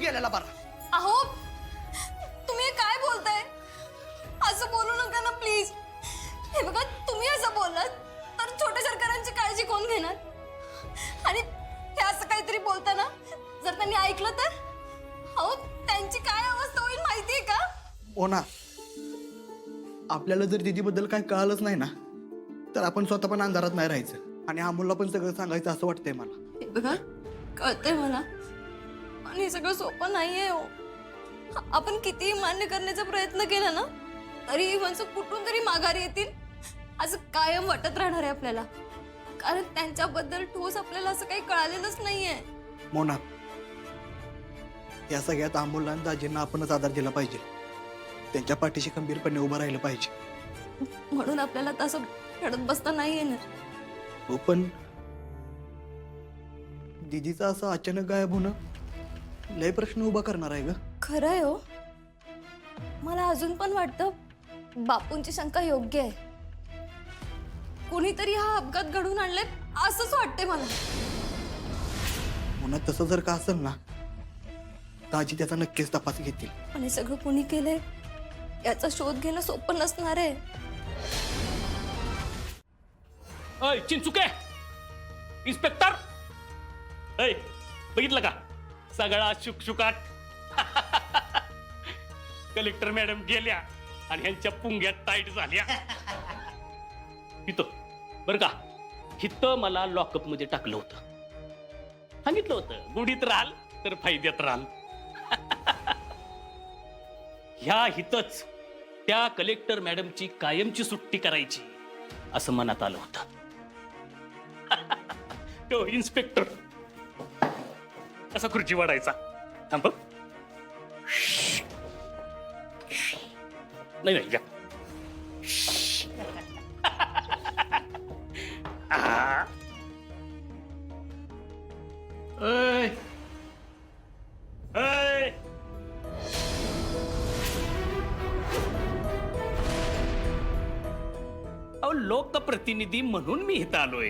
गेलेला बरा। अहो तुम्ही हे काय बोलताय? असं बोलू नका ना प्लीज। हे बघा तुम्ही असं बोललात तर छोट्या सरकारांची काळजी कोण घेणार? आणि हे असं काहीतरी बोलताना जर त्यांनी ऐकलं तर अहो त्यांची काय अवस्था होईल माहितीये का? हो ना, आपल्याला जर दीदीबद्दल काय कळालंच नाही ना तर आपण स्वतः पण अंधारात नाही राहायचं आणि अमोलला पण सगळं सांगायचं असं वाटतंय मला। हे बघा कळतंय मला आणि हे सगळं सोपं नाहीये हो। आपण कितीही मान्य करण्याचा प्रयत्न केला ना तरी ही माणसं कुठून तरी माघारी येतील असं कायम वाटत राहणार आहे आपल्याला, कारण त्यांच्याबद्दल ठोस आपल्याला असं काही कळालेलंच नाहीये। मोना, या सगळ्यात अमोलला आणि दाजींना आपणच आधार दिला पाहिजे, त्यांच्या पाठीशी खंबीरपणे उभं राहिलं पाहिजे। म्हणून आपल्याला तसं रडत बसता नाही येणार। हो पण दीदीचा असं अचानक गायब होणं लय प्रश्न उभा करणार आहे ग। खरं आहे हो, मला अजून पण वाटतं बापूंची शंका योग्य आहे। कोणीतरी हा अपघात घडवून आणलाय असंच वाटतंय मला। मोना तसं जर का असेल ना दाजी त्याचा नक्कीच तपास घेतील। पण हे सगळं कोणी केलंय याचा शोध घेणं सोपं नसणार आहे। अय चिंचुके, इन्स्पेक्टर, अय बघितलं का सगळा शुकशुकाट? कलेक्टर मॅडम गेल्या आणि ह्यांच्या पुंग्यात टाईट झाल्या। इथं बर का, इथं मला लॉकअप मध्ये टाकलं होतं, सांगितलं होतं गुढीत राहाल तर फायद्यात राहाल। ह्या हितच त्या कलेक्टर मॅडमची कायमची सुट्टी करायची असं मनात आलं होतं। तो इन्स्पेक्टर असा खुर्ची वाढायचा, थांब नाही नाही या ऐ, ऐ. अहो लोकप्रतिनिधी म्हणून मी इथं आलोय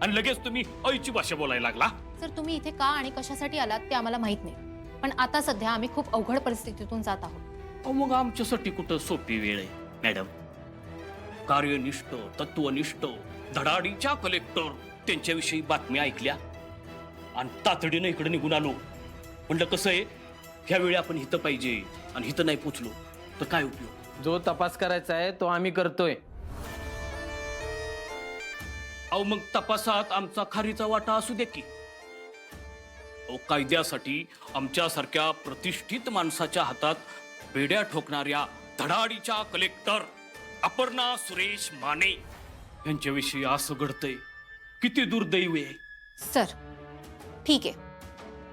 आणि लगेच तुम्ही ऐची भाषा बोलायला लागला। सर तुम्ही इथे का आणि कशासाठी आलात ते आम्हाला माहित नाही, पण आता सध्या आम्ही खूप अवघड परिस्थितीतून जात आहोत। अहो मग आमच्यासाठी कुठं सोपी वेळ आहे मॅडम? कार्यनिष्ठ, तत्वनिष्ठ, धडाडीच्या कलेक्टर त्यांच्याविषयी बातम्या ऐकल्या आणि तातडीनं इकडे निघून आलो। म्हणलं कसं आहे, ह्यावेळी आपण हिथं पाहिजे आणि हिथं नाही पोचलो तर काय उपयोग? जो तपास करायचा आहे तो आम्ही करतोय। अहो मग तपासात आमचा खारीचा वाटा असू दे की। अहो कायद्यासाठी आमच्यासारख्या प्रतिष्ठित माणसाच्या हातात बेड्या ठोकणाऱ्या धडाडीच्या कलेक्टर अपर्णा सुरेश माने यांच्याविषयी असं घडतंय, किती दुर्दैव आहे। सर ठीक आहे,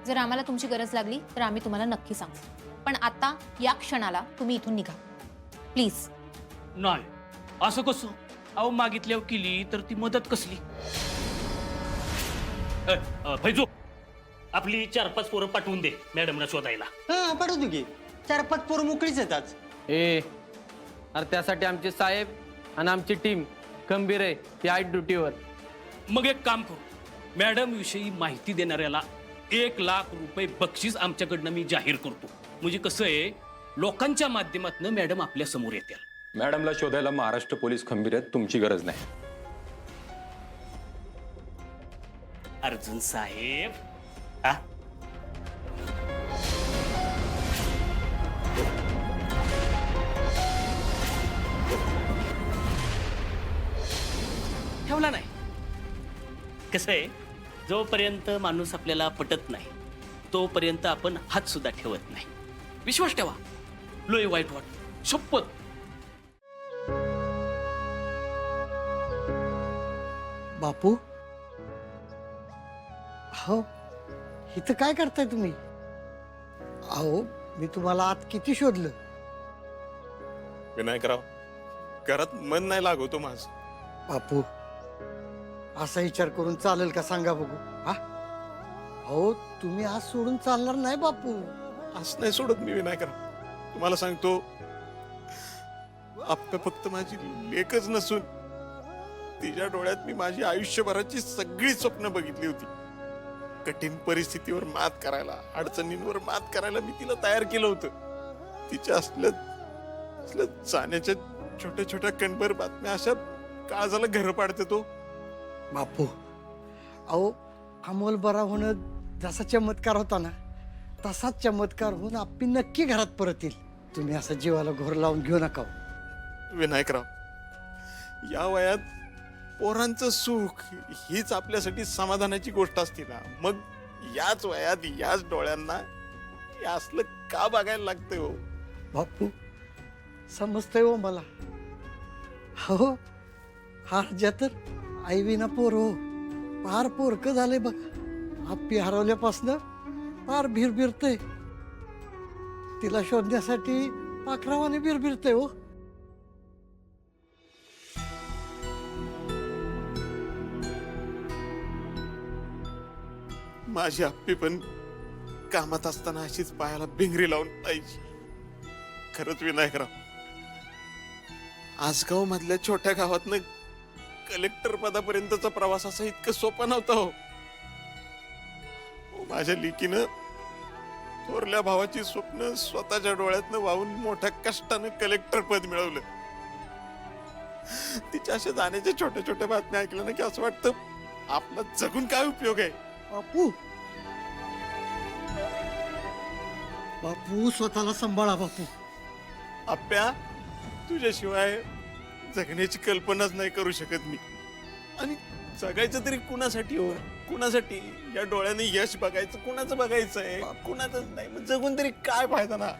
जर आम्हाला तुमची गरज लागली तर आम्ही तुम्हाला नक्की सांगू, पण आता या क्षणाला तुम्ही इथून निघा प्लीज। नाही असं कसं? अहो मागितल्यावर केली तर ती मदत कसली? फैजू आपली 4-5 पोरं पाठवून दे मॅडमला शोधायला। हा पाठवतो की, 4-5 पोरं मोकळीच येतात। ए अरे त्यासाठी आमचे साहेब आणि आमची टीम खंबीर आहे, ती आहेत ड्युटीवर। मग एक काम करू, मॅडम विषयी माहिती देणाऱ्याला 1 लाख रुपये बक्षीस आमच्याकडनं मी जाहीर करतो। म्हणजे कसं आहे, लोकांच्या माध्यमातून मॅडम आपल्या समोर येतील। मॅडमला शोधायला महाराष्ट्र पोलीस खंबीर आहेत, तुमची गरज नाही। अर्जुन साहेब हा ठेवला नाही। कसं आहे, जोपर्यंत माणूस आपल्याला पटत नाही तोपर्यंत आपण हात सुद्धा ठेवत नाही। विश्वास ठेवा, लय वाईट वाटत शपथ। बापू, हो इथं काय करताय तुम्ही? अहो मी तुम्हाला आत किती शोधलं। विनायकराव, घरात मन नाही लागवतो माझं। बापू असा विचार करून चालेल का सांगा बघू? हा हो तुम्ही आज सोडून चालणार नाही बापू। असं नाही सोडत मी विनायकराव, तुम्हाला सांगतो आपलं फक्त माझी लेकच नसून तिच्या डोळ्यात मी माझी आयुष्यभराची सगळी स्वप्न बघितली होती। कठीण परिस्थितीवर मात करायला, अडचणींवर मात करायला मी तिला तयार केलं होतं. तिच्या असल्या जाण्याच्या छोट्या छोट्या कणभर बातम्या अशा काळजाला घर पाडते तो. बापू, अहो अमोल बरा होणं जसा चमत्कार होता ना, तसाच चमत्कार होऊन आप्पी नक्की घरात परत येईल. तुम्ही असं जीवाला घोर लावून घेऊ नका हो. विनायकराव, या वयात पोरांचं सुख हीच आपल्यासाठी समाधानाची गोष्ट असते ना, मग याच वयात याच डोळ्यांना हे असलं का बघायला लागतंय हो? बापू, समजतंय हो मला. हो, हा राजा तर आई विना पोर हो, फार पोरकं झाले बघ. आप्पी हरवल्यापासनं फार भिरभिरतय. तिला शोधण्यासाठी पाखरावाने भिरभिरतय हो. माझी आप्पी पण कामात असताना अशीच पायाला भिंगरी लावून पाहिजे. खरंच विनायकराव, आसगाव मधल्या छोट्या गावातनं कलेक्टर पदापर्यंतचा प्रवास असा इतकं सोपा नव्हता हो. माझ्या लेकीनं थोरल्या भावाची स्वप्न स्वतःच्या डोळ्यातनं वाहून मोठ्या कष्टानं कलेक्टर पद मिळवलं. तिच्या अशा जाण्याच्या छोट्या छोट्या बातम्या ऐकल्या ना की असं वाटतं आपला जगून काय उपयोग आहे. बापू, बापू स्वतःला सांभाळा बापू. आप्या, तुझ्याशिवाय जगण्याची कल्पनाच नाही करू शकत मी. आणि जगायचं तरी कुणासाठी हो? कुणासाठी? या डोळ्याने यश बघायचं कुणाचं बघायचंय? कुणाचंच नाही. मग जगून तरी काय फायदा ना?